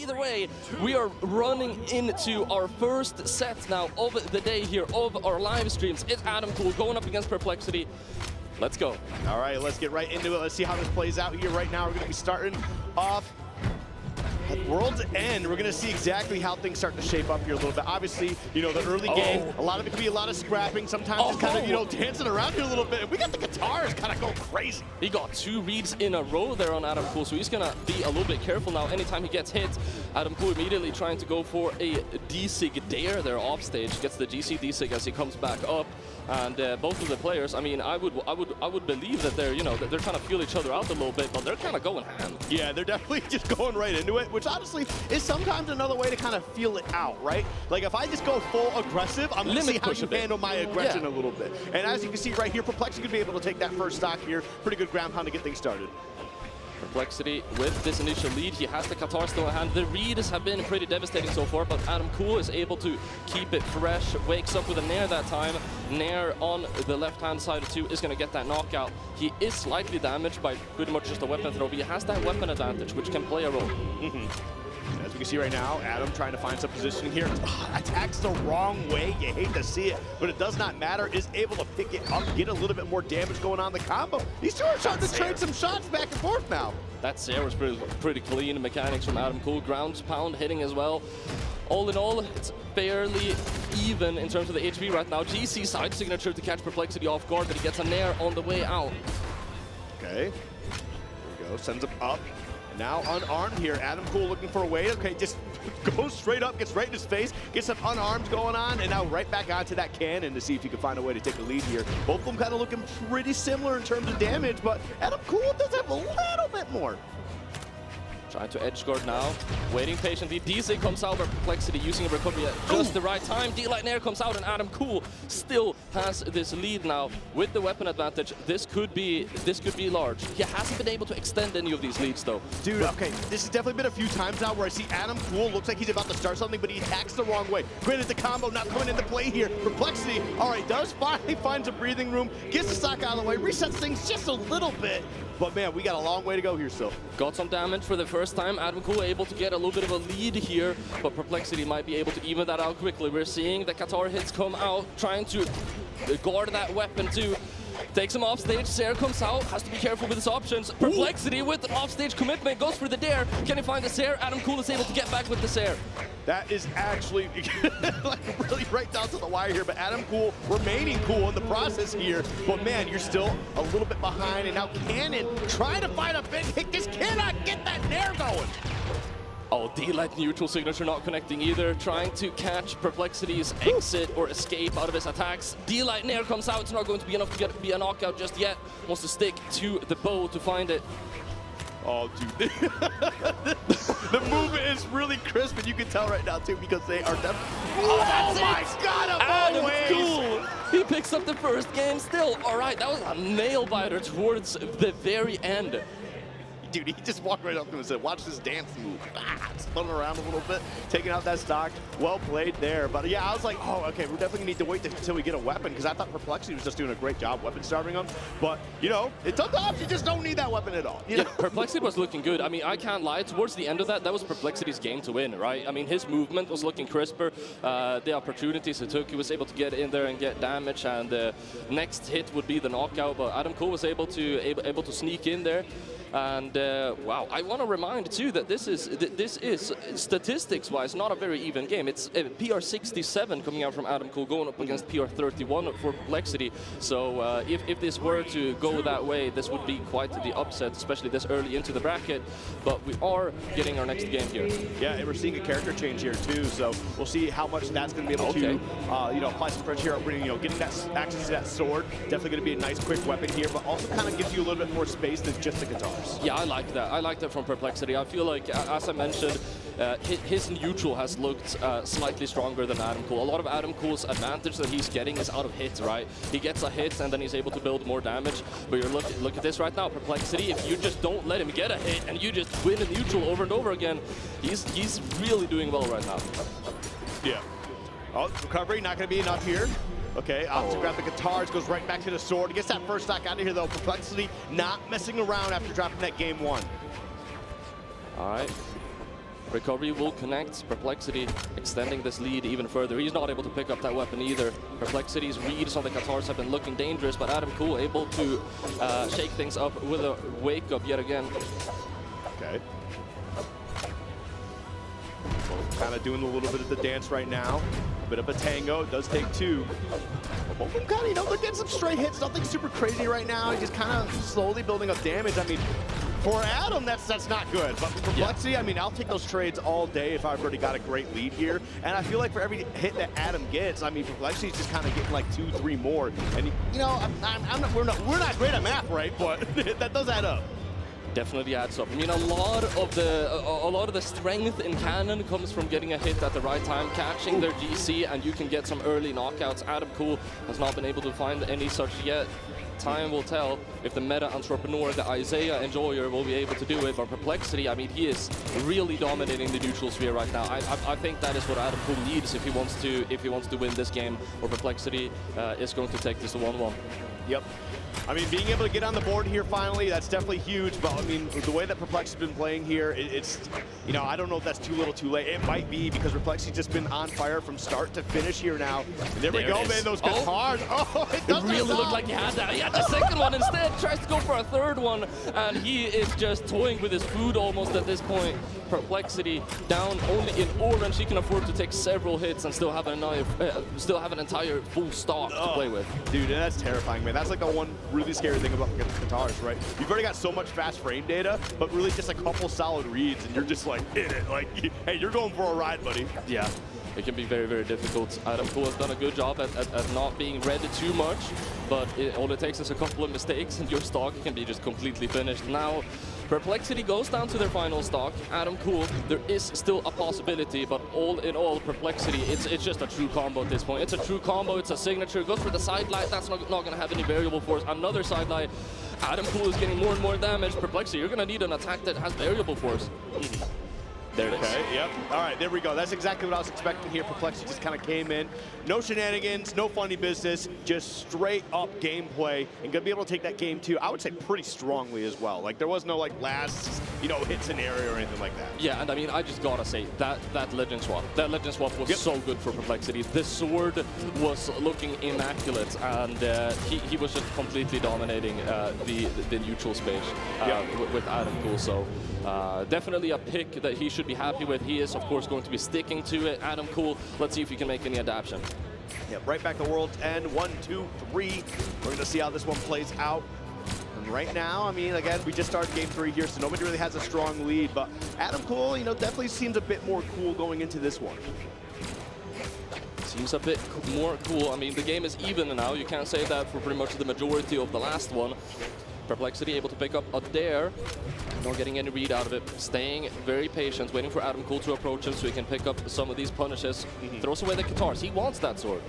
either way, we are running into our first set now of the day here, of our live streams. It's adamkool going up against Prplexity. Let's go. All right, let's get right into it. Let's see how this plays out here right now. We're going to be starting off at World's End. We're going to see exactly how things start to shape up here a little bit. Obviously, you know, the early game, a lot of it could be a lot of scrapping. Sometimes just kind of, you know, dancing around here a little bit. And we got the guitars kind of go crazy. He got 2 reads in a row there on adamkool, so he's going to be a little bit careful now. Anytime he gets hit, adamkool immediately trying to go for a D-Sig dare there off stage. Gets the GC D-Sig as he comes back up. And both of the players, I mean, I would believe that they're, you know, that they're trying to feel each other out a little bit, but they're kind of going ham. Yeah, they're definitely just going right into it, which honestly is sometimes another way to kind of feel it out, right? Like if I just go full aggressive, I'm going to see how you handle my aggression a little bit. And as you can see right here, Prplexity could be able to take that first stock here. Pretty good ground pound to get things started. Prplexity with this initial lead, he has the Qatar still in hand. The reads have been pretty devastating so far, but adamkool is able to keep it fresh. Wakes up with a Nair that time. Nair on the left-hand side of 2 is going to get that knockout. He is slightly damaged by pretty much just a weapon throw, but he has that weapon advantage, which can play a role. As we can see right now, Adam trying to find some positioning here. Attacks the wrong way. You hate to see it, but it does not matter. Is able to pick it up, get a little bit more damage going on the combo. These two are starting to trade some shots back and forth now. That Sair was pretty clean mechanics from adamkool. Ground pound hitting as well. All in all, it's fairly even in terms of the HP right now. GC side signature to catch Prplexity off guard, but he gets a Nair on the way out. Okay, there we go. Sends him up. Now unarmed here, adamkool looking for a way. Okay, just goes straight up, gets right in his face, gets some unarmed going on, and now right back onto that cannon to see if he can find a way to take a lead here. Both of them kind of looking pretty similar in terms of damage, but adamkool does have a little bit more. Trying to edge guard now, waiting patiently. D-Sig comes out, but Prplexity using a recovery at just the right time. D-Light Nair comes out, and adamkool still has this lead now with the weapon advantage. This could be large. He hasn't been able to extend any of these leads though. Dude, okay, this has definitely been a few times now where I see adamkool looks like he's about to start something, but he attacks the wrong way. Granted, the combo not coming into play here. Prplexity, all right, does finally find some breathing room, gets the stock out of the way, resets things just a little bit. But man, we got a long way to go here still. Got some damage for the first time. adamkool able to get a little bit of a lead here, but Prplexity might be able to even that out quickly. We're seeing the Qatar hits come out, trying to guard that weapon too. Takes him off stage, Sair comes out, has to be careful with his options. Prplexity with an offstage commitment, goes for the dare. Can he find the Sair? adamkool is able to get back with the Sair. That is actually like really right down to the wire here, but adamkool remaining cool in the process here. But man, you're still a little bit behind, and now Cannon trying to find a big hit, just cannot get that Nair going. Oh, D-Light neutral signature not connecting either. Trying to catch Prplexity's exit or escape out of his attacks. D-Light Nair comes out. It's not going to be enough to be a knockout just yet. Wants to stick to the bow to find it. Oh, dude. The movement is really crisp, and you can tell right now, too, because they are definitely... Oh, my God, adamkool! He picks up the first game still. All right, that was a nail-biter towards the very end. Dude, he just walked right up to him and said, watch this dance move. Spun around a little bit, taking out that stock. Well played there. But yeah, I was like, oh, okay, we're definitely going to need to wait until we get a weapon, because I thought Prplexity was just doing a great job weapon starving him. But, you know, sometimes you just don't need that weapon at all. You know? Yeah, Prplexity was looking good. I mean, I can't lie. Towards the end of that, that was Prplexity's game to win, right? I mean, his movement was looking crisper. The opportunities he took, he was able to get in there and get damage, and the next hit would be the knockout. But adamkool was able to sneak in there. And wow, I want to remind too that this is statistics-wise not a very even game. It's PR 67 coming out from adamkool going up against PR 31 for Prplexity. So if this were to go that way, this would be quite the upset, especially this early into the bracket. But we are getting our next game here. Yeah, and we're seeing a character change here too. So we'll see how much that's going to be able to you know, apply some pressure here. You know, getting that access to that sword, definitely going to be a nice quick weapon here, but also kind of gives you a little bit more space than just the guitars. Yeah, I like that. I like that from Prplexity. I feel like, as I mentioned, his neutral has looked slightly stronger than adamkool. A lot of adamkool's advantage that he's getting is out of hits, right? He gets a hit and then he's able to build more damage. But you're look at this right now, Prplexity. If you just don't let him get a hit and you just win a neutral over and over again, he's really doing well right now. Yeah. Oh, recovery not going to be enough here. Okay, off to grab the guitars, goes right back to the sword. He gets that first stock out of here, though. Prplexity not messing around after dropping that game one. All right. Recovery will connect. Perplexity extending this lead even further. He's not able to pick up that weapon either. Perplexity's reads on the Qatars have been looking dangerous, but adamkool able to shake things up with a wake up yet again. Okay. Kind of doing a little bit of the dance right now. A bit of a tango. It does take two. Both of them kind of, you know, they're getting some straight hits. Nothing super crazy right now. He's just kind of slowly building up damage. I mean, for Adam, that's not good. But for Perplexity, I mean, I'll take those trades all day if I've already got a great lead here. And I feel like for every hit that Adam gets, I mean, Perplexity's just kind of getting like 2, 3 more. And you know, we're not great at math, right? But that does add up. Definitely adds up. I mean, a lot of the strength in Cannon comes from getting a hit at the right time, catching their GC, and you can get some early knockouts. adamkool has not been able to find any such yet. Time will tell if the meta entrepreneur, the Isaiah enjoyer, will be able to do it. But Perplexity, I mean, he is really dominating the neutral sphere right now. I think that is what adamkool needs if he wants to win this game, or Perplexity is going to take this to 1-1. Yep. I mean, being able to get on the board here finally, that's definitely huge. But I mean, the way that Perplexity's been playing here, it's, you know, I don't know if that's too little too late. It might be, because Perplexity's just been on fire from start to finish here now. And there we go, man, those Qatars. Oh, it really looked like he had that. He had the second one instead, tries to go for a third one, and he is just toying with his food almost at this point. Perplexity down only in orange. He can afford to take several hits and still have an entire full stock to play with. Dude, that's terrifying, man. That's like the one really scary thing about Qatars, right? You've already got so much fast frame data, but really just a couple solid reads, and you're just like in it. Like, hey, you're going for a ride, buddy. Yeah. It can be very, very difficult. adamkool has done a good job at not being read too much, but all it takes is a couple of mistakes and your stock can be just completely finished. Now, Perplexity goes down to their final stock. adamkool, there is still a possibility, but all in all, Perplexity, it's just a true combo at this point. It's a true combo, it's a signature. Goes for the side light, that's not going to have any variable force. Another side light. adamkool is getting more and more damage. Perplexity, you're going to need an attack that has variable force. There it is. Okay, yep. All right, there we go. That's exactly what I was expecting here. Perplexity just kind of came in. No shenanigans, no funny business, just straight up gameplay, and gonna be able to take that game too, I would say pretty strongly as well. Like, there was no like last, you know, hit scenario or anything like that. Yeah, and I mean, I just gotta say, that legend swap was so good for Perplexity. This sword was looking immaculate, and he was just completely dominating the neutral space with adamkool. So definitely a pick that he should be happy with. He is, of course, going to be sticking to it. adamkool, let's see if he can make any adaptation. Yeah, right back to world's end. 1, 2, 3. We're going to see how this one plays out. And right now, I mean, again, we just started game 3 here, so nobody really has a strong lead. But adamkool, you know, definitely seems a bit more cool going into this one. Seems a bit more cool. I mean, the game is even now. You can't say that for pretty much the majority of the last one. Perplexity able to pick up a dare, not getting any read out of it, staying very patient, waiting for adamkool to approach him so he can pick up some of these punishes. Throws away the Qatars. He wants that sword.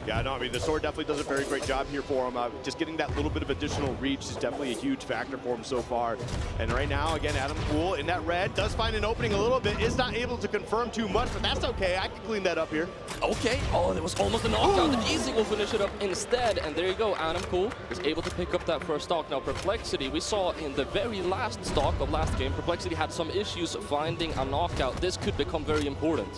Yeah, no, I mean, the sword definitely does a very great job here for him. Just getting that little bit of additional reach is definitely a huge factor for him so far. And right now, again, adamkool in that red does find an opening a little bit, is not able to confirm too much, but that's okay. I can clean that up here. Okay. Oh, there was almost a knockout. The Easy will finish it up instead. And there you go. adamkool is able to pick up that first stock. Now, Perplexity, we saw in the very last stock of last game, Perplexity had some issues finding a knockout. This could become very important.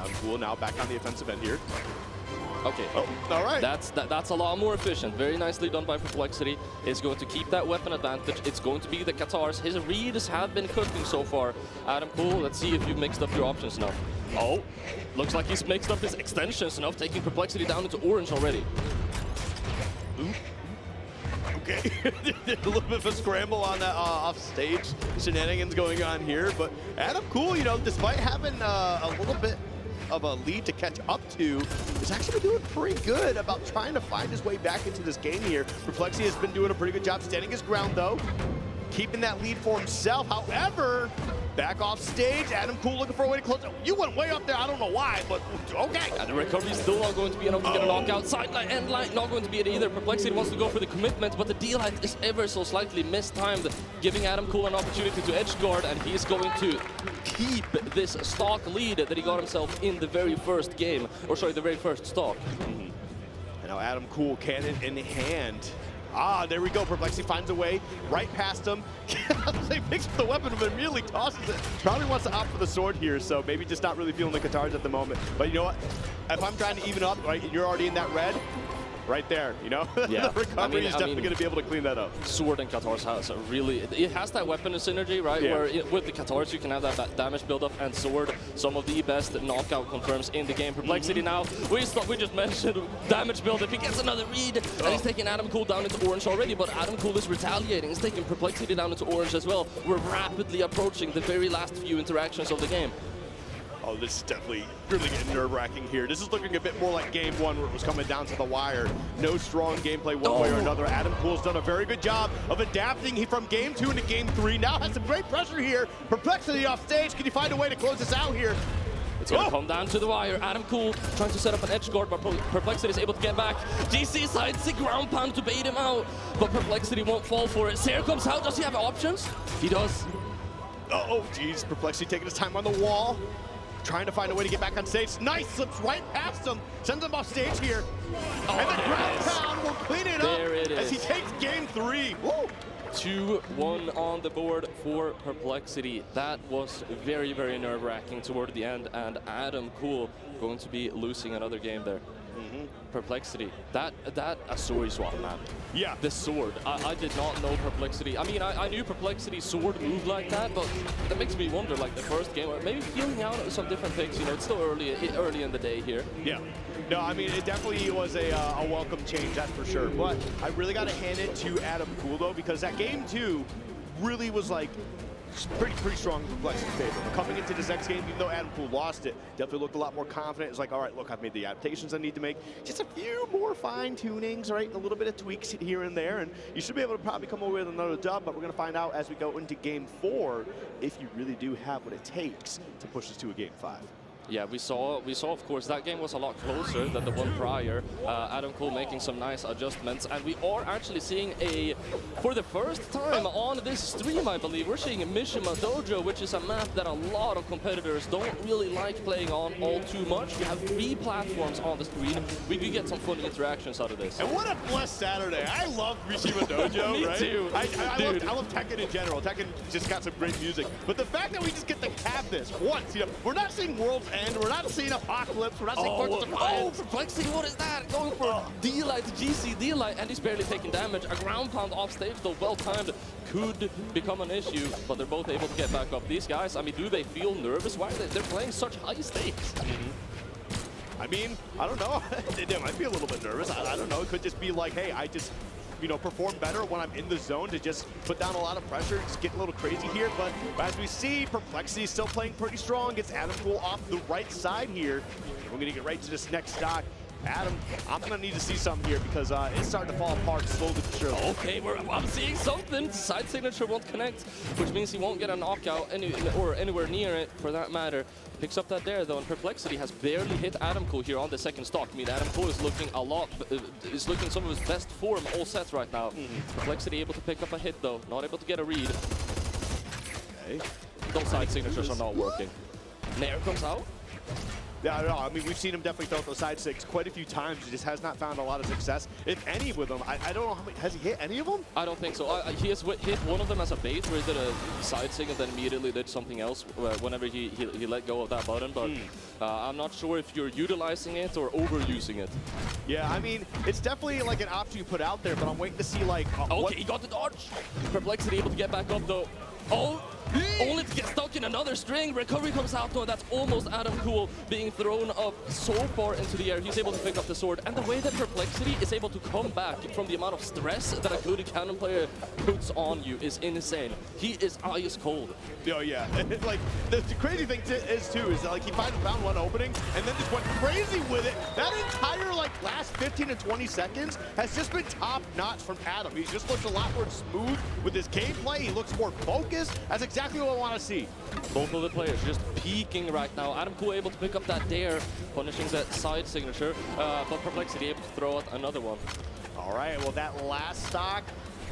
adamkool now back on the offensive end here. Okay. Oh, all right. That's a lot more efficient. Very nicely done by Prplexity. It's going to keep that weapon advantage. It's going to be the Qatars. His reads have been cooking so far. adamkool, let's see if you've mixed up your options enough. Oh, looks like he's mixed up his extensions enough, taking Prplexity down into orange already. Ooh. Okay, a little bit of a scramble on that off-stage shenanigans going on here, but adamkool, you know, despite having a little bit of a lead to catch up to, is actually doing pretty good about trying to find his way back into this game here. Prplexity has been doing a pretty good job standing his ground, though, keeping that lead for himself. However, back off stage, adamkool looking for a way to close it. You went way up there, I don't know why, but okay. And the recovery is still not going to be enough to get a knockout. Side light, end light, not going to be it either. Prplexity wants to go for the commitment, but the D-light is ever so slightly mistimed, giving adamkool an opportunity to edge guard, and he's going to keep this stock lead that he got himself in the very first game, or sorry, the very first stock. And now adamkool, cannon in hand. Ah, there we go. Prplexity finds a way right past him. He picks up the weapon but immediately tosses it. Probably wants to opt for the sword here, so maybe just not really feeling the Katars at the moment. But you know what? If I'm trying to even up, right, and you're already in that red, right there, you know? Yeah. The recovery is definitely going to be able to clean that up. Sword and Katars has a really, it has that weapon synergy, right? Yeah. Where with the Katars you can have that damage buildup, and Sword, some of the best knockout confirms in the game. Prplexity now, we just mentioned damage buildup. He gets another read, and he's taking adamkool down into orange already, but adamkool is retaliating. He's taking Prplexity down into orange as well. We're rapidly approaching the very last few interactions of the game. Oh, this is definitely really getting nerve-wracking here. This is looking a bit more like game one where it was coming down to the wire. No strong gameplay one way or another. adamkool's done a very good job of adapting from game 2 into game 3. Now has some great pressure here. Prplexity off stage. Can you find a way to close this out here? It's going to come down to the wire. adamkool trying to set up an edge guard, but Prplexity is able to get back. GC sides the ground pound to bait him out, but Prplexity won't fall for it. Seer comes out. Does he have options? He does. Oh, geez. Prplexity taking his time on the wall. Trying to find a way to get back on stage. Nice, slips right past him. Sends him off stage here. Oh, and the ground pound will clean it up as he takes game 3. Woo! 2-1 on the board for Prplexity. That was very, very nerve-wracking toward the end, and adamkool going to be losing another game there. Prplexity, that Azuri swap, man. Yeah. The sword, I did not know Prplexity. I mean, I knew Prplexity's sword moved like that, but that makes me wonder, like the first game, or maybe feeling out some different things. You know, it's still early in the day here. Yeah. No, I mean, it definitely was a welcome change, that's for sure. But I really got to hand it to adamkool, though, because that game 2 really was like pretty strong in Prplexity's favor. But coming into this next game, even though adamkool lost it, definitely looked a lot more confident. It's like, all right, look, I've made the adaptations I need to make. Just a few more fine-tunings, right? A little bit of tweaks here and there, and you should be able to probably come away with another dub, but we're going to find out as we go into game 4 if you really do have what it takes to push us to a game 5. Yeah, we saw, of course, that game was a lot closer than the one prior. adamkool making some nice adjustments, and we are actually seeing for the first time on this stream, I believe, we're seeing Mishima Dojo, which is a map that a lot of competitors don't really like playing on all too much. We have 3 platforms on the screen. We could get some funny interactions out of this. And what a blessed Saturday. I love Mishima Dojo, Me right? too. I love Tekken in general. Tekken just got some great music. But the fact that we just get to have this once, you know, we're not seeing World's End, we're not seeing Apocalypse, we're not seeing Focus Defiance. Prplexity, what is that? Going for D-Light, GC D-Light, and he's barely taking damage. A ground pound off stage, though, well-timed, could become an issue, but they're both able to get back up. These guys, I mean, do they feel nervous? Why they're playing such high stakes? I mean, I don't know. They might be a little bit nervous. I don't know. It could just be like, hey, I just, you know, perform better when I'm in the zone to just put down a lot of pressure, just get a little crazy here. But as we see, Prplexity is still playing pretty strong. Gets adamkool off the right side here. We're going to get right to this next stock. Adam, I'm going to need to see something here because it's starting to fall apart slowly but surely. Okay, I'm seeing something. Side signature won't connect, which means he won't get a knockout or anywhere near it for that matter. Picks up that there though, and Prplexity has barely hit adamkool here on the second stock. I mean, adamkool is looking is looking some of his best form all sets right now. Prplexity able to pick up a hit though, not able to get a read. Okay. Those side signatures are not working. Nair comes out. Yeah, no, I mean, we've seen him definitely throw those side sticks quite a few times. He just has not found a lot of success, if any, with them. I don't know how many. Has he hit any of them? I don't think so. He has hit one of them as a bait, where he did a side sig and then immediately did something else whenever he let go of that button. But I'm not sure if you're utilizing it or overusing it. Yeah, I mean, it's definitely like an option you put out there, but I'm waiting to see like. Okay, he got the dodge. Prplexity able to get back up though. Oh! Only to get stuck in another string. Recovery comes out though, and that's almost adamkool being thrown up so far into the air. He's able to pick up the sword, and the way that Prplexity is able to come back from the amount of stress that a good cannon player puts on you is insane. He is ice cold. Oh yeah, like the crazy thing is like he finally found one opening and then just went crazy with it. That entire like last 15 to 20 seconds has just been top notch from Adam. He's just looked a lot more smooth with his gameplay. He looks more focused. That's exactly what I want to see. Both of the players just peaking right now. adamkool able to pick up that dare, punishing that side signature, but Prplexity able to throw out another one. All right, well that last stock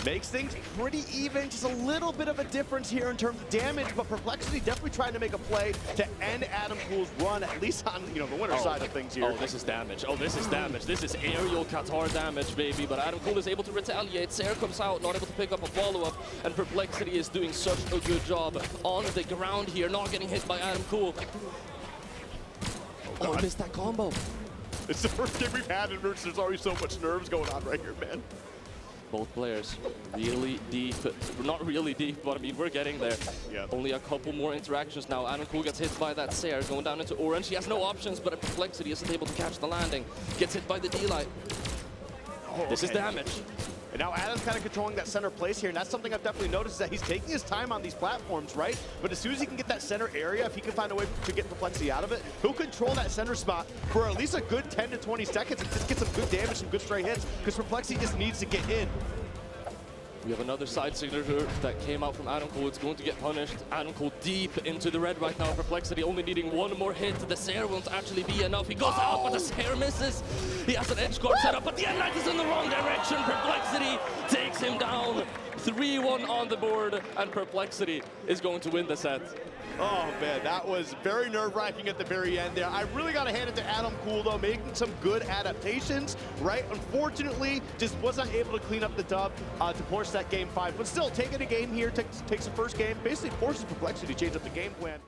Makes things pretty even, just a little bit of a difference here in terms of damage, but Prplexity definitely trying to make a play to end adamkool's run, at least on the winner side of things here. Oh, this is damage. Oh, this is damage. This is aerial Qatar damage, baby. But adamkool is able to retaliate. Sair comes out, not able to pick up a follow-up, and Prplexity is doing such a good job on the ground here, not getting hit by adamkool. Oh, missed that combo. It's the first game we've had in which there's always so much nerves going on right here, man. Both players really deep. Not really deep, but I mean, we're getting there. Yep. Only a couple more interactions now. adamkool gets hit by that Sair, going down into orange. He has no options, but Prplexity isn't able to catch the landing. Gets hit by the D-Light. Oh, This is damage. And now Adam's kind of controlling that center place here, and that's something I've definitely noticed, is that he's taking his time on these platforms, right? But as soon as he can get that center area, if he can find a way to get Prplexity out of it, he'll control that center spot for at least a good 10 to 20 seconds and just get some good damage, some good straight hits, because Prplexity just needs to get in. We have another side signature that came out from adamkool. It's going to get punished. adamkool deep into the red right now. Prplexity only needing one more hit. The Sair won't actually be enough. He goes out, but the Sair misses. He has an edge guard set up, but the N-Knight is in the wrong direction. Prplexity takes him down. 3-1 on the board, and Prplexity is going to win the set. Oh man, that was very nerve-wracking at the very end there. I really got to hand it to adamkool though, making some good adaptations, right? Unfortunately, just wasn't able to clean up the dub to force that game 5. But still, taking a game here, takes the first game, basically forces Prplexity to change up the game plan.